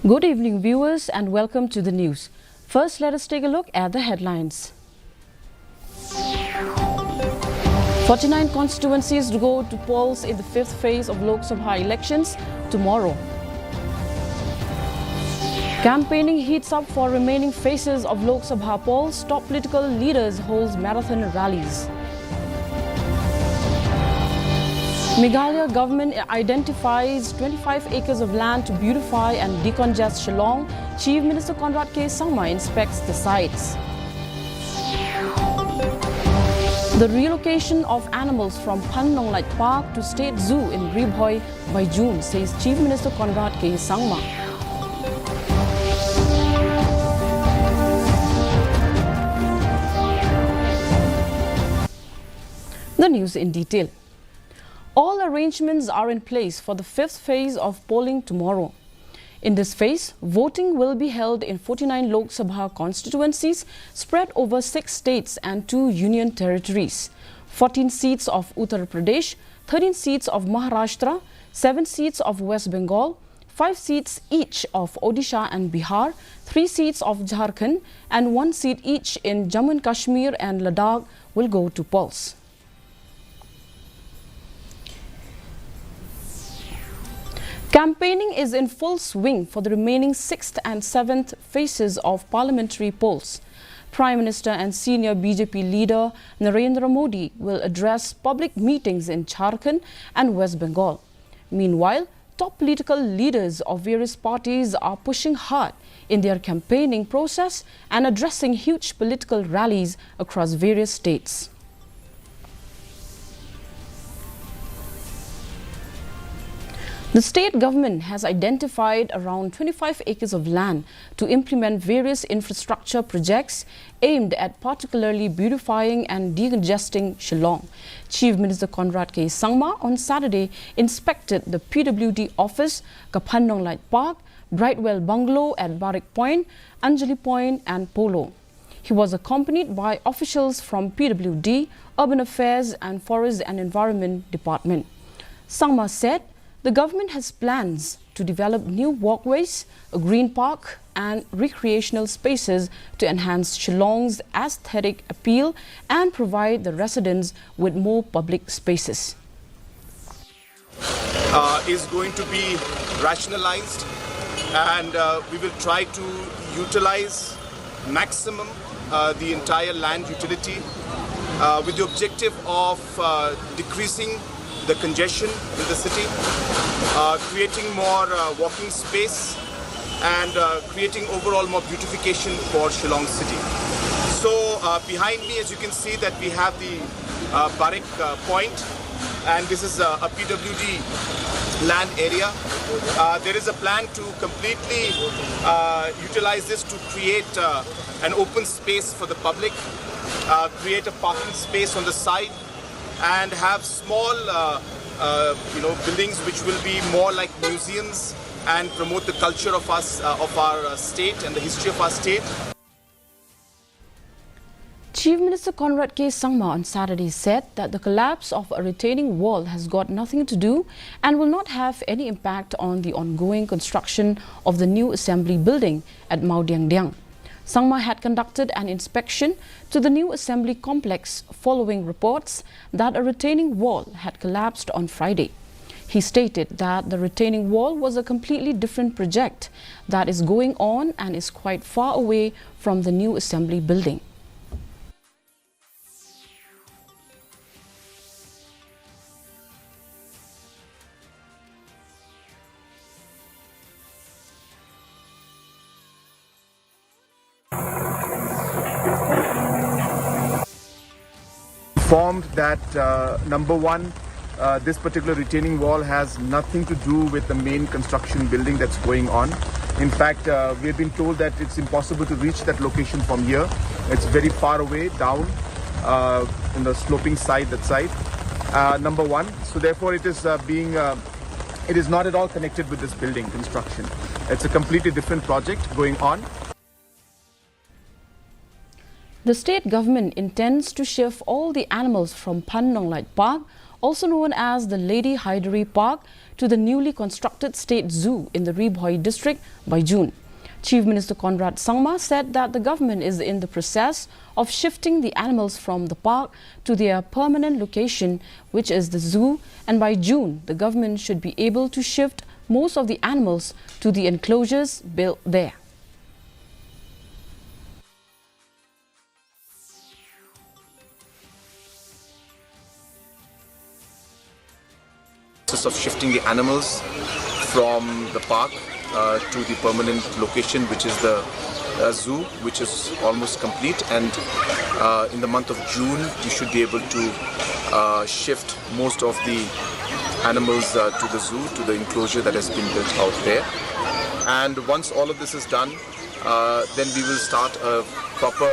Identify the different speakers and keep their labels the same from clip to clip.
Speaker 1: Good evening, viewers, and welcome to the news. First, let us take a look at the headlines. 49 constituencies to go to polls in the fifth phase of Lok Sabha elections tomorrow. Campaigning heats up for remaining phases of Lok Sabha polls. Top political leaders hold marathon rallies. Meghalaya government identifies 25 acres of land to beautify and decongest Shillong. Chief Minister Conrad K. Sangma inspects the sites. The relocation of animals from Pan Nong Lait Park to State Zoo in Ribhoi by June, says Chief Minister Conrad K. Sangma. The news in detail. All arrangements are in place for the fifth phase of polling tomorrow. In this phase, voting will be held in 49 Lok Sabha constituencies spread over 6 states and 2 union territories. 14 seats of Uttar Pradesh, 13 seats of Maharashtra, 7 seats of West Bengal, 5 seats each of Odisha and Bihar, 3 seats of Jharkhand, and 1 seat each in Jammu and Kashmir and Ladakh will go to polls. Campaigning is in full swing for the remaining 6th and 7th phases of parliamentary polls. Prime Minister and senior BJP leader Narendra Modi will address public meetings in Jharkhand and West Bengal. Meanwhile, top political leaders of various parties are pushing hard in their campaigning process and addressing huge political rallies across various states. The state government has identified around 25 acres of land to implement various infrastructure projects aimed at particularly beautifying and decongesting Shillong. Chief Minister Conrad K. Sangma on Saturday inspected the PWD office, Pan Nong Lait Park, Brightwell Bungalow at Barrack Point, Anjali Point and Polo. He was accompanied by officials from PWD, Urban Affairs and Forest and Environment Department. Sangma said the government has plans to develop new walkways, a green park and recreational spaces to enhance Shillong's aesthetic appeal and provide the residents with more public spaces.
Speaker 2: Is going to be rationalized, and we will try to utilize maximum the entire land utility with the objective of decreasing the congestion in the city, creating more walking space and creating overall more beautification for Shillong city. So behind me, as you can see, that we have the Barrack Point, and this is a PWD land area. There is a plan to completely utilize this to create an open space for the public, create a parking space on the side, and have small buildings which will be more like museums and promote the culture of us, of our state and the history of our state.
Speaker 1: Chief Minister Conrad K. Sangma on Saturday said that the collapse of a retaining wall has got nothing to do and will not have any impact on the ongoing construction of the new assembly building at Maudiangdiang. Sangma had conducted an inspection to the new assembly complex following reports that a retaining wall had collapsed on Friday. He stated that the retaining wall was a completely different project that is going on and is quite far away from the new assembly building.
Speaker 2: Informed that number one, this particular retaining wall has nothing to do with the main construction building that's going on. In fact, we have been told that it's impossible to reach that location from here. It's very far away down in the sloping side, that side. Number one, so therefore it is it is not at all connected with this building construction. It's a completely different project going on.
Speaker 1: The state government intends to shift all the animals from Pan Nong Lait Park also known as the Lady Hyderabad Park, to the newly constructed State Zoo in the Ribhoi district by June. Chief Minister Conrad Sangma said that the government is in the process of shifting the animals from the park to their permanent location, which is the zoo, and by June, the government should be able to shift most of the animals to the enclosures built there.
Speaker 2: Of shifting the animals from the park to the permanent location, which is the zoo, which is almost complete, and in the month of June we should be able to shift most of the animals to the zoo, to the enclosure that has been built out there. And once all of this is done, then we will start a proper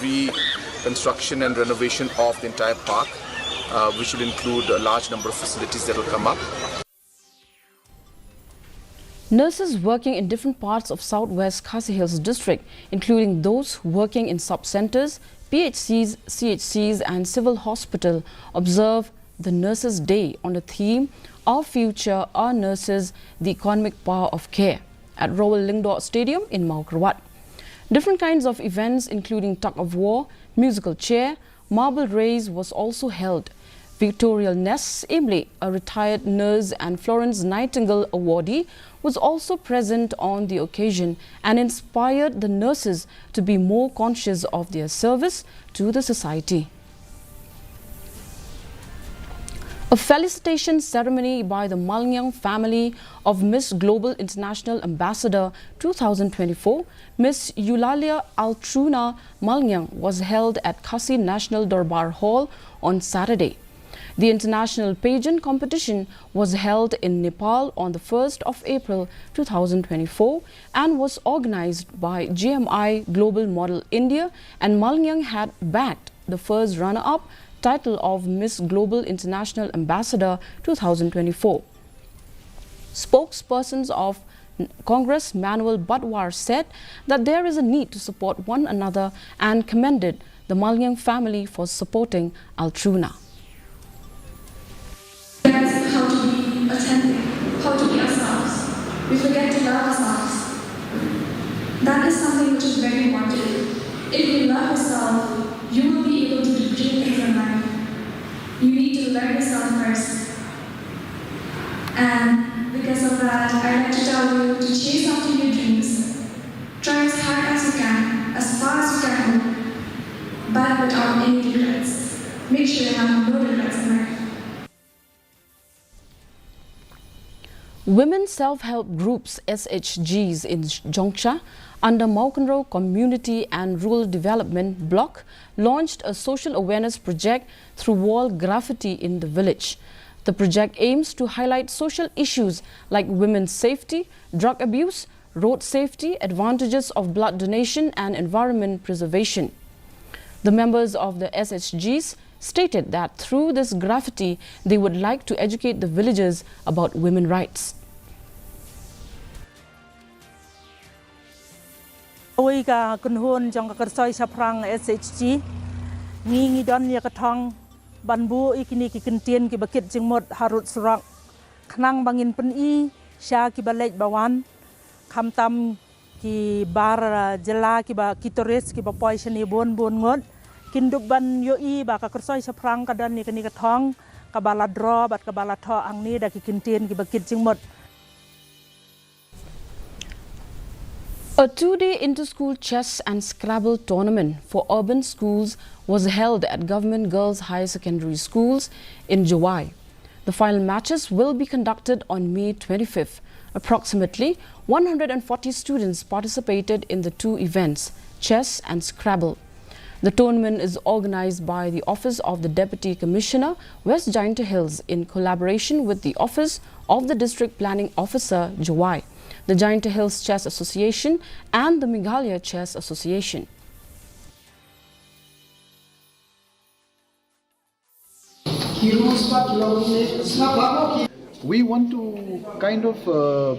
Speaker 2: reconstruction and renovation of the entire park, which will include a large number of facilities that will come up.
Speaker 1: Nurses working in different parts of Southwest Khasi Hills district, including those working in sub-centers, PHCs, CHCs and civil hospital, observe the Nurses' Day on the theme Our Future, Our Nurses, the Economic Power of Care at Royal Lingdor Stadium in Mau Krabat. Different kinds of events including tug of war, musical chair, marble race was also held. Victoria Ness Imley, a retired nurse and Florence Nightingale awardee, was also present on the occasion and inspired the nurses to be more conscious of their service to the society. A felicitation ceremony by the Malnyang family of Miss Global International Ambassador 2024, Miss Eulalia Altruna Malnyang, was held at Khasi National Darbar Hall on Saturday. The international pageant competition was held in Nepal on the 1st of April 2024 and was organized by GMI Global Model India, and Malnyang had bagged the first runner-up title of Miss Global International Ambassador 2024. Spokespersons of Congress Manuel Badwar said that there is a need to support one another and commended the Malnyang family for supporting Altruna.
Speaker 3: How to be authentic, how to be ourselves. We forget to love ourselves. That is something which is very important. If you love yourself, you will be able to do great things in life. You need to love yourself first. And because of that, I'd like to tell you to chase after your dreams. Try as hard as you can, as far as you can, but without any regrets. Make sure you have no regrets in life.
Speaker 1: Women self-help groups SHGs in Jongsha under Maukanro Community and Rural Development Block launched a social awareness project through wall graffiti in the village. The project aims to highlight social issues like women's safety, drug abuse, road safety, advantages of blood donation and environment preservation. The members of the SHGs stated that through this graffiti, they would like to educate the villagers about women's rights.
Speaker 4: Oi ka kunhun jong ka kersoi saprang SHG ngi don ya katong banbu ikini ki kentien ki bakit jingmot harut surak khnang bangin pen I sya ki balej bawan khamtam ki bar jela ki ba kitores ki ba poi seni bon ngot kinduk ban yo I ba ka kersoi saprang ka dan ni kini katong ka baladro bat ka balatho angni da ki kentien ki bakit jingmot.
Speaker 1: A two-day inter-school chess and Scrabble tournament for urban schools was held at Government Girls Higher Secondary Schools in July. The final matches will be conducted on May 25th. Approximately 140 students participated in the two events, chess and Scrabble. The tournament is organized by the Office of the Deputy Commissioner, West Jaintia Hills, in collaboration with the Office of the District Planning Officer, Jawai, the Jaintia Hills Chess Association and the Meghalaya Chess Association.
Speaker 5: We want to kind of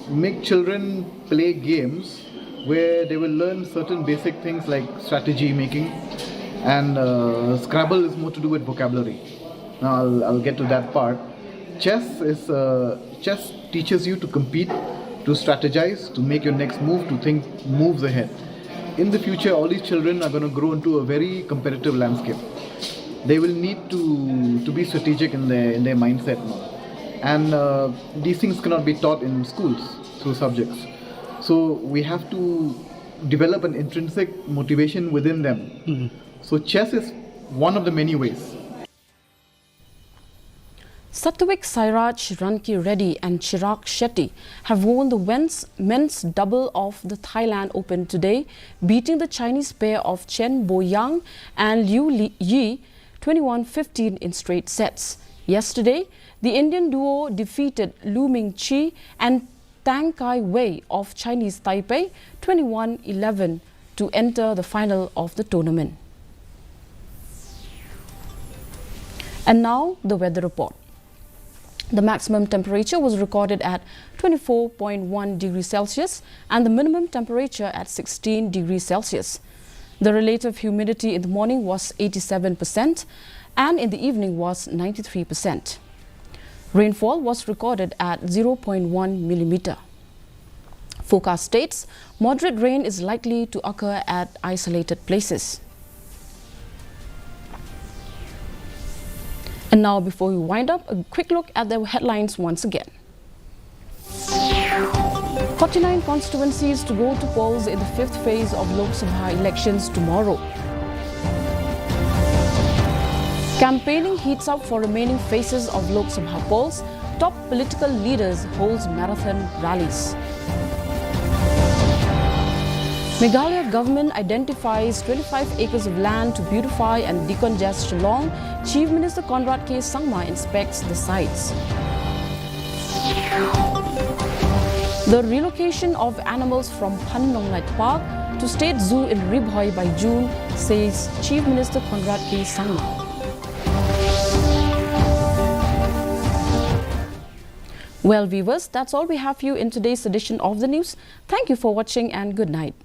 Speaker 5: make children play games where they will learn certain basic things like strategy making, and Scrabble is more to do with vocabulary. Now I'll get to that part. Chess teaches you to compete, to strategize, to make your next move, to think moves ahead. In the future, all these children are going to grow into a very competitive landscape. They will need to be strategic in their mindset now, and these things cannot be taught in schools through subjects. So we have to develop an intrinsic motivation within them. So chess is one of the many ways.
Speaker 1: Satwik Sairaj Ranki Reddy and Chirag Shetty have won the men's double of the Thailand Open today, beating the Chinese pair of Chen Boyang and Liu Yi 21-15 in straight sets. Yesterday, the Indian duo defeated Lu Mingqi and Tang Kai Wei of Chinese Taipei 21-11 to enter the final of the tournament. And now the weather report. The maximum temperature was recorded at 24.1 degrees Celsius and the minimum temperature at 16 degrees Celsius. The relative humidity in the morning was 87% and in the evening was 93%. Rainfall was recorded at 0.1 millimeter. Forecast states moderate rain is likely to occur at isolated places. And now, before we wind up, a quick look at the headlines once again. 49 constituencies to go to polls in the fifth phase of Lok Sabha elections tomorrow. Campaigning heats up for remaining phases of Lok Sabha polls. Top political leaders holds marathon rallies. Meghalaya government identifies 25 acres of land to beautify and decongest Shillong. Chief Minister Conrad K. Sangma inspects the sites. The relocation of animals from Phan Nong Light Park to State Zoo in Ribhoi by June, says Chief Minister Conrad K. Sangma. Well, viewers, that's all we have for you in today's edition of the news. Thank you for watching and good night.